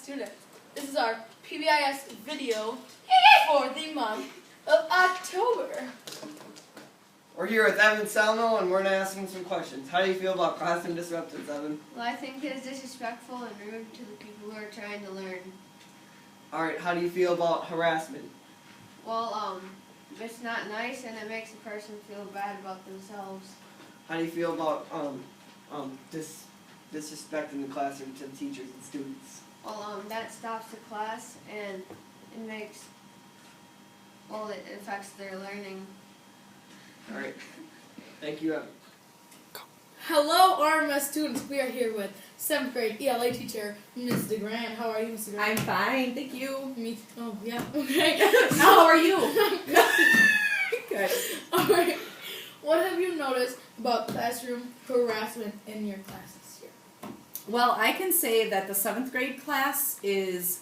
students. This is our PBIS video for the month of October. We're here with Evan Salmo and we're asking some questions. How do you feel about classroom disruptance, Evan? Well, I think it's disrespectful and rude to the people who are trying to learn. Alright, how do you feel about harassment? Well, it's not nice and it makes a person feel bad about themselves. How do you feel about disrespect in the classroom to teachers and students? Well, that stops the class and it affects their learning. Alright, thank you, Evan. Hello, RMS students. We are here with 7th grade ELA teacher, Ms. DeGrand. How are you, Ms. DeGrand? I'm fine, thank you. Me. Oh, yeah. Okay. How are you? Good. All right. What have you noticed about classroom harassment in your class this year? Well, I can say that the 7th grade class is,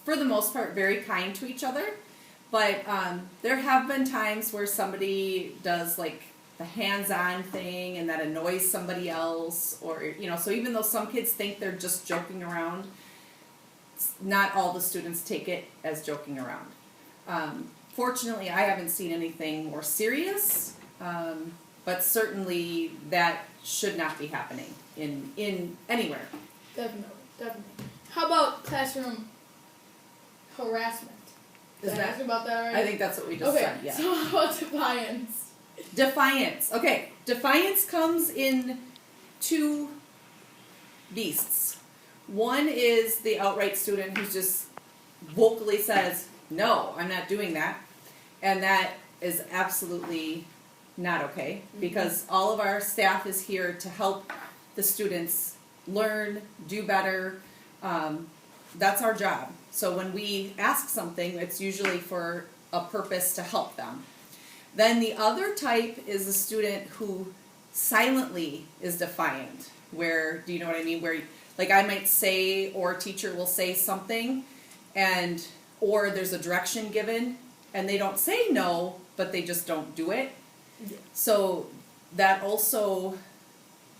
for the most part, very kind to each other. But there have been times where somebody does like the hands-on thing and that annoys somebody else, or so even though some kids think they're just joking around, not all the students take it as joking around. Fortunately, I haven't seen anything more serious, but certainly that should not be happening in anywhere. Definitely. How about classroom harassment? Did I ask you about that already? I think that's what we just said, yeah. So how about defiance? Defiance. Okay, defiance comes in two beasts. One is the outright student who just vocally says, no, I'm not doing that. And that is absolutely not okay, because all of our staff is here to help the students learn, do better. That's our job. So when we ask something, it's usually for a purpose to help them. Then the other type is the student who silently is defiant, where, do you know what I mean? Where, like, I might say, or a teacher will say something, or there's a direction given, and they don't say no, but they just don't do it. Yeah. So that also,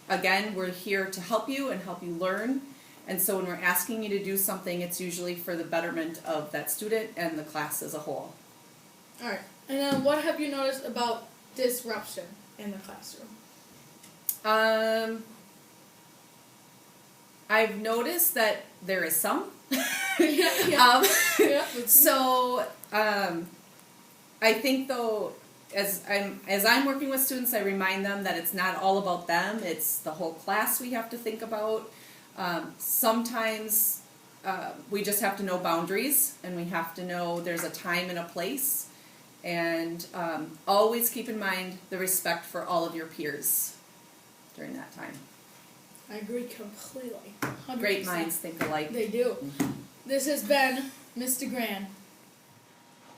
again, we're here to help you and help you learn. And so when we're asking you to do something, it's usually for the betterment of that student and the class as a whole. All right. And then what have you noticed about disruption in the classroom? I've noticed that there is some. Yeah. So I think though, as I'm working with students, I remind them that it's not all about them. It's the whole class we have to think about. Sometimes we just have to know boundaries, and we have to know there's a time and a place, and always keep in mind the respect for all of your peers during that time. I agree completely. 100%. Great minds think alike. They do. Mm-hmm. This has been Mr. Grand.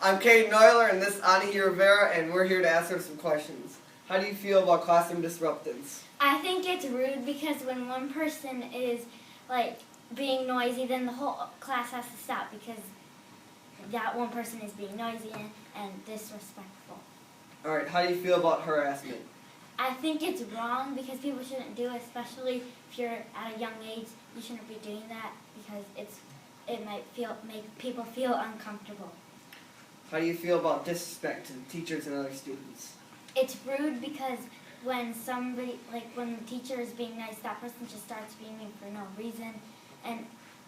I'm Caden Euler and this is Ani Rivera, and we're here to ask her some questions. How do you feel about classroom disruptance? I think it's rude because when one person is like being noisy, then the whole class has to stop because that one person is being noisy and disrespectful. Alright, how do you feel about harassment? I think it's wrong because people shouldn't do it, especially if you're at a young age. You shouldn't be doing that because it might make people feel uncomfortable. How do you feel about disrespect to the teachers and other students? It's rude because when when the teacher is being nice, that person just starts being mean for no reason, and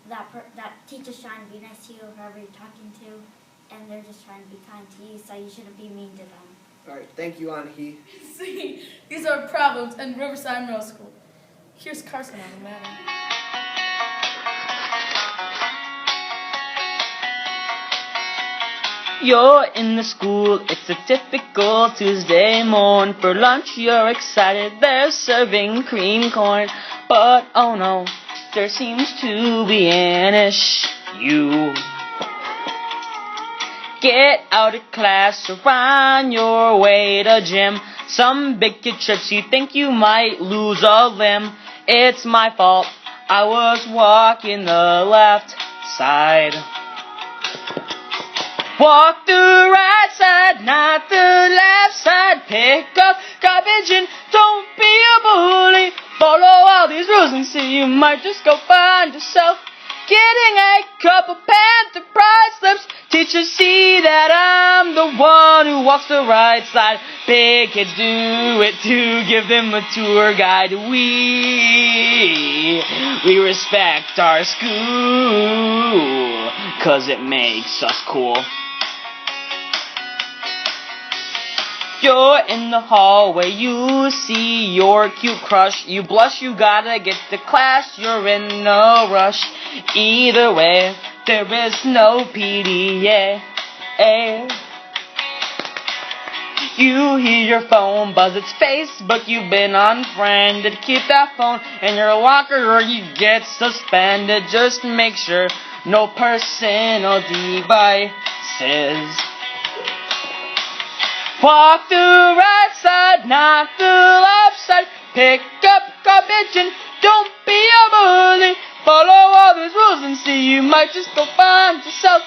that teacher's trying to be nice to you, whoever you're talking to, and they're just trying to be kind to you, so you shouldn't be mean to them. Alright, thank you, Anahi. See, these are problems in Riverside Middle School. Here's Carson on the matter. You're in the school, it's a typical Tuesday morn. For lunch you're excited, they're serving cream corn. But oh no, there seems to be an issue. Get out of class or on your way to gym. Some big kid trips, you think you might lose a limb. It's my fault, I was walking the left side. Walk the right side, not the left side. Pick up garbage and don't be a bully. Follow all these rules and see you might just go find yourself getting a couple Panther prize slips. Teachers see that I'm the one who walks the right side. Big kids do it to give them a tour guide. We respect our school, 'cause it makes us cool. You're in the hallway, you see your cute crush. You blush, you gotta get to class, you're in no rush. Either way, there is no PDA. You hear your phone buzz, it's Facebook, you've been unfriended. Keep that phone in your locker or you get suspended. Just make sure no personal devices. Walk the right side, not the left side. Pick up garbage and don't be a bully. Follow all those rules and see you might just go find yourself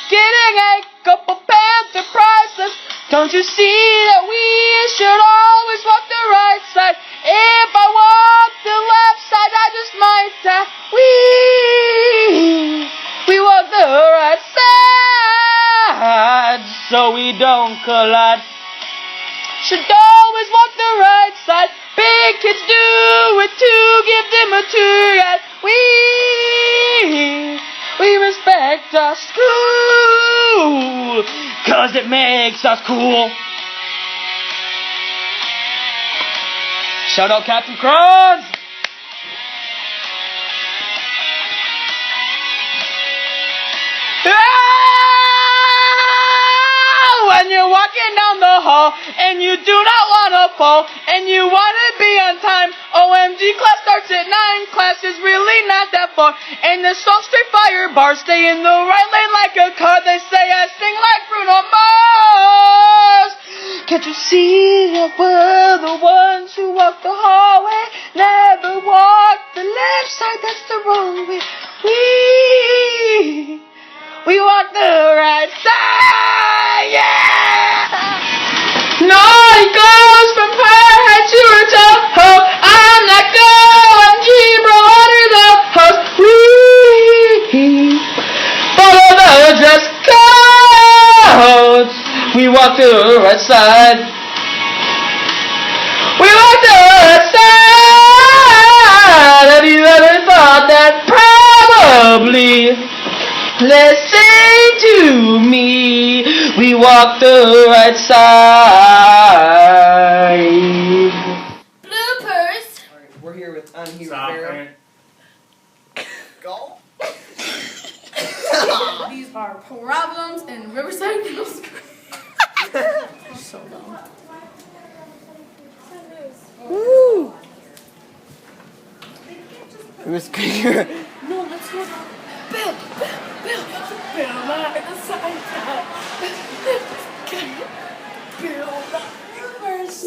getting a couple Panther prizes. Don't you see that we should always walk the right side? If I walk the left side, I just might die. We walk the right side so we don't collide. Should always walk the right side. Big kids do it to give them a tour guide. We respect our school, 'cause it makes us cool. Shout out Captain Crunch. When you're walking down the hall and you do not want to fall and you want to be on time, OMG, class starts at 9, class is really not that far, and the song Straight Fire bars stay in the right lane like a car. They say I sing like Bruno Mars. Can't you see that we're the ones who walk the hallway, never walk the left side, that's the wrong way. We walk the right side, yeah! No, it goes from her head to her toe. I'm not going deep under the hose. We follow the dress codes. We walk the right side. We walk the right side. Have you ever thought that? Probably. Listen to me, we walk the right side. Bloopers. Alright, we're here with Anhi Stop, Rivera. Frank. Go. These are problems in Riverside Middle School. So dumb. Woo! Miss Krieger. No, let's go. Bill, like the side. Bill, like the reverse.